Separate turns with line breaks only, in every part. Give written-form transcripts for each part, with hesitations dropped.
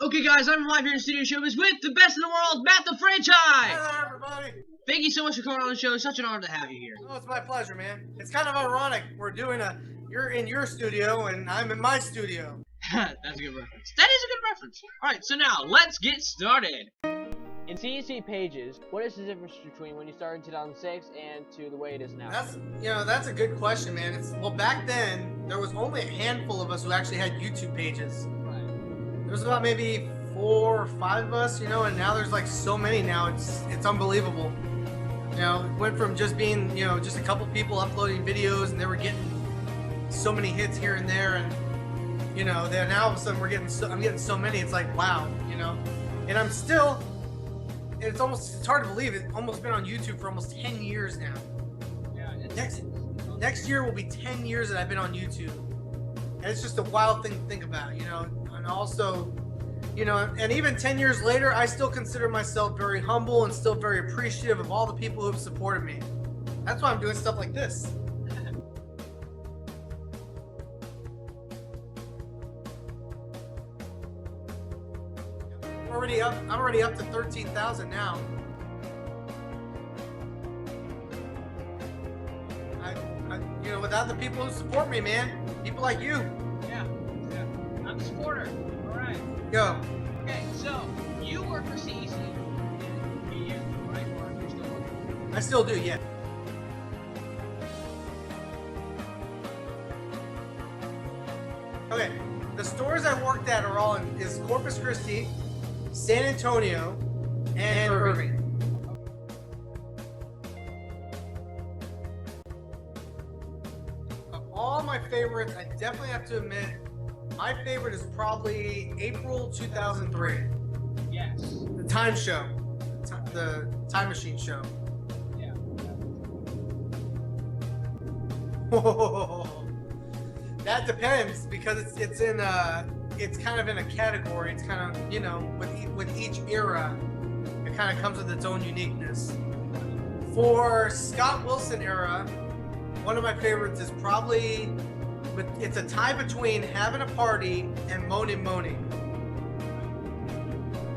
Okay, guys, I'm live here in Studio Showbiz with the best in the world, Matt the Franchise!
Hi, everybody!
Thank you so much for coming on the show. It's such an honor to have you here.
Oh, it's my pleasure, man. It's kind of ironic. You're in your studio and I'm in my studio.
That's a good reference. That is a good reference. Alright, so now, let's get started.
In CEC pages, what is the difference between when you started in 2006 and to the way it is now?
That's a good question, man. Well, back then, there was only a handful of us who actually had YouTube pages.
Right.
There was about maybe 4 or 5 of us, and now there's like so many now. It's unbelievable. It went from just being, just a couple people uploading videos and they were getting so many hits here and there, and then now all of a sudden I'm getting so many. It's like, wow, and I'm still, it's hard to believe it's almost been on YouTube for almost 10 years now.
Yeah.
Next year will be 10 years that I've been on YouTube, and it's just a wild thing to think about, and also, and even 10 years later, I still consider myself very humble and still very appreciative of all the people who have supported me. That's why I'm doing stuff like this. I'm already up to 13,000 now. Without the people who support me, man, people like you.
Yeah. I'm a supporter. Alright.
Go.
Okay, so, you work for CEC. You, right? Or you're still working?
I still do, yeah. Okay, the stores I worked at are all is Corpus Christi, San Antonio, and Irving. Of all my favorites, I definitely have to admit, my favorite is probably April 2003.
Yes.
The Time Show. The Time Machine Show.
Yeah.
Whoa. That depends, because it's kind of in a category. It's kind of, with each era, it kind of comes with its own uniqueness. For Scott Wilson era, one of my favorites is probably, it's a tie between Having a Party and Moni Moni.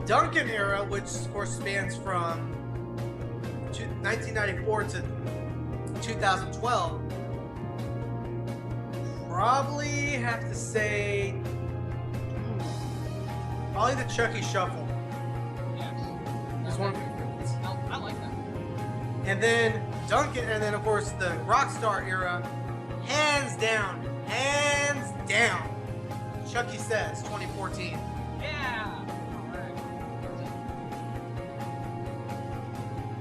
Duncan era, which of course spans from 1994 to 2012, probably have to say, probably the Chucky Shuffle.
Yes.
Is one of my favorites.
I like that.
And then Duncan, and then of course the Rockstar era, hands down, Chucky Says 2014.
Yeah.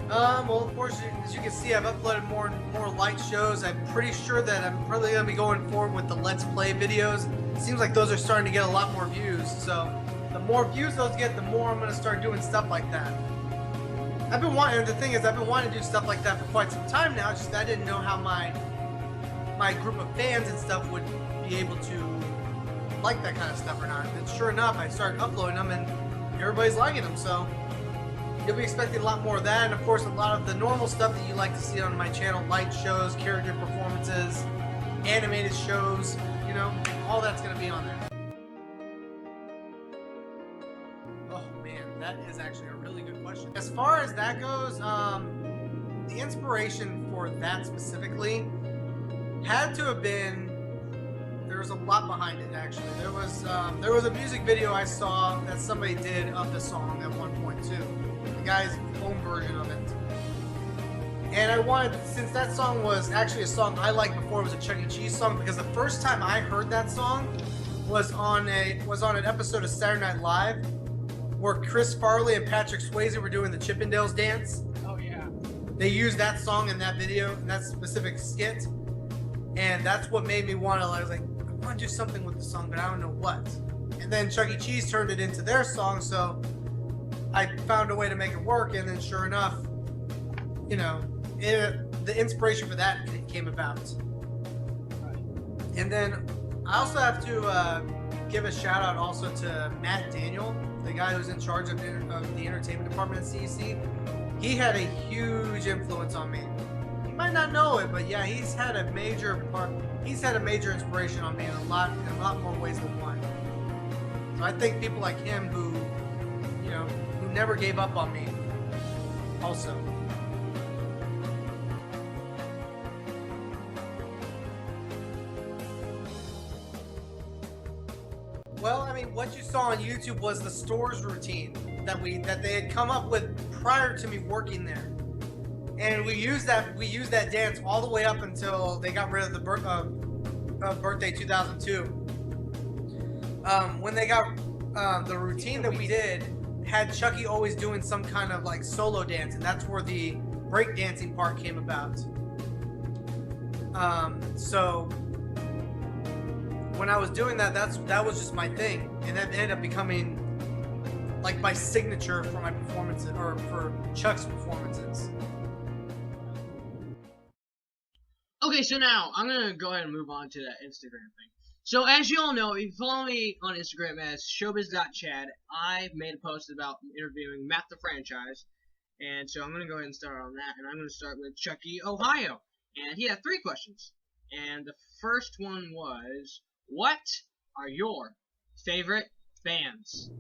Well, of course, as you can see, I've uploaded more light shows. I'm pretty sure that I'm probably going to be going forward with the Let's Play videos. It seems like those are starting to get a lot more views. So the more views those get, the more I'm going to start doing stuff like that. I've been wanting to do stuff like that for quite some time now. It's just I didn't know how my group of fans and stuff would be able to like that kind of stuff or not. And sure enough, I started uploading them and everybody's liking them. So you'll be expecting a lot more of that, and of course a lot of the normal stuff that you like to see on my channel, light shows, character performances, animated shows, all that's going to be on there. Oh man, that is actually a really good question. As far as that goes, the inspiration for that specifically had to have been, there was a lot behind it actually. There was a music video I saw that somebody did of the song at one point too. The guy's home version of it. And I wanted, since that song was actually a song I liked before it was a Chuck E. Cheese song, because the first time I heard that song was on an episode of Saturday Night Live where Chris Farley and Patrick Swayze were doing the Chippendales dance.
Oh yeah.
They used that song in that video, in that specific skit. And that's what made me want to, I was like, I want to do something with the song, but I don't know what. And then Chuck E. Cheese turned it into their song, so I found a way to make it work, and then sure enough, the inspiration for that came about.
Right.
And then I also have to give a shout out also to Matt Daniel, the guy who's in charge of the entertainment department at CEC. He had a huge influence on me. You might not know it, but yeah, he's had a major inspiration on me in a lot more ways than one. So I thank people like him who, you know, who never gave up on me. Also. Well, I mean, what you saw on YouTube was the stores routine that they had come up with prior to me working there, and we used that dance all the way up until they got rid of the birthday 2002. When they got the routine that we did had Chucky always doing some kind of like solo dance, and that's where the break dancing part came about. So when I was doing that, that was just my thing, and that ended up becoming like my signature for my performances, or for Chuck's performances.
Okay, so now I'm gonna go ahead and move on to that Instagram thing. So as you all know, if you follow me on Instagram as showbiz.chad, I made a post about interviewing Matt the Franchise, and so I'm gonna go ahead and start on that, and I'm gonna start with Chucky, Ohio, and he had 3 questions, and the first one was, what are your favorite bands?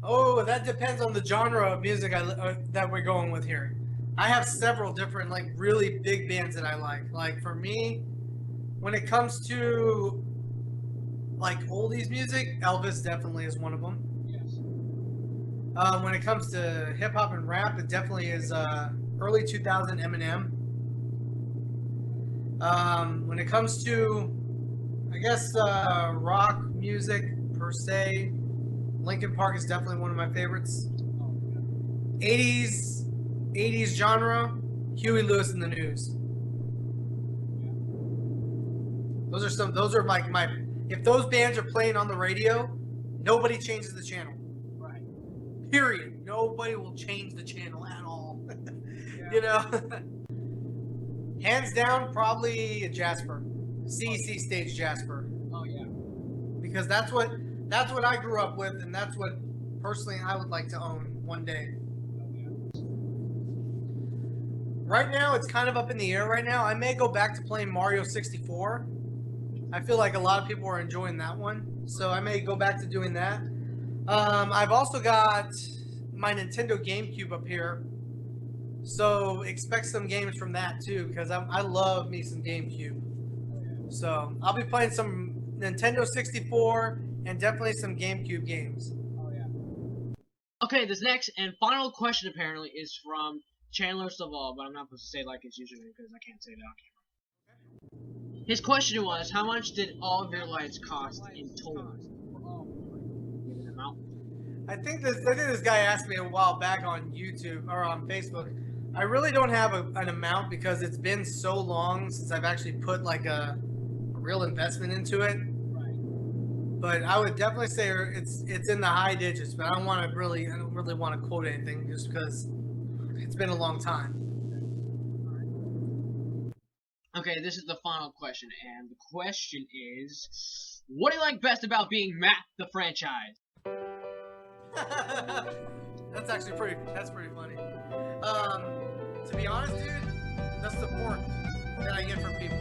Oh, that depends on the genre of music that we're going with here. I have several different, like, really big bands that I like. Like, for me, when it comes to, like, oldies music, Elvis definitely is one of them.
Yes.
When it comes to hip-hop and rap, it definitely is early 2000 Eminem. When it comes to, I guess, rock music, per se, Linkin Park is definitely one of my favorites. 80s genre, Huey Lewis and the News. Those are like my, if those bands are playing on the radio, nobody changes the channel.
Right.
Period. Nobody will change the channel at all.
Yeah.
You know? Hands down, probably Jasper. CEC stage Jasper.
Oh yeah.
Because that's what I grew up with, and that's what personally I would like to own one day. Right now, it's kind of up in the air right now. I may go back to playing Mario 64. I feel like a lot of people are enjoying that one, so I may go back to doing that. I've also got my Nintendo GameCube up here, so expect some games from that too, because I love me some GameCube. So I'll be playing some Nintendo 64 and definitely some GameCube games.
Oh yeah. Okay, this next and final question apparently is from Chandler Saval, but I'm not supposed to say like his username because I can't say that on camera. His question was, how much did all of your lights cost in total? Give them out.
I think this guy asked me a while back on YouTube or on Facebook. I really don't have an amount because it's been so long since I've actually put like a real investment into it.
Right.
But I would definitely say it's in the high digits. But I don't really want to quote anything just because it's been a long time.
Okay, this is the final question, and the question is, what do you like best about being Matt the Franchise?
That's pretty funny. To be honest, dude, the support that I get from people.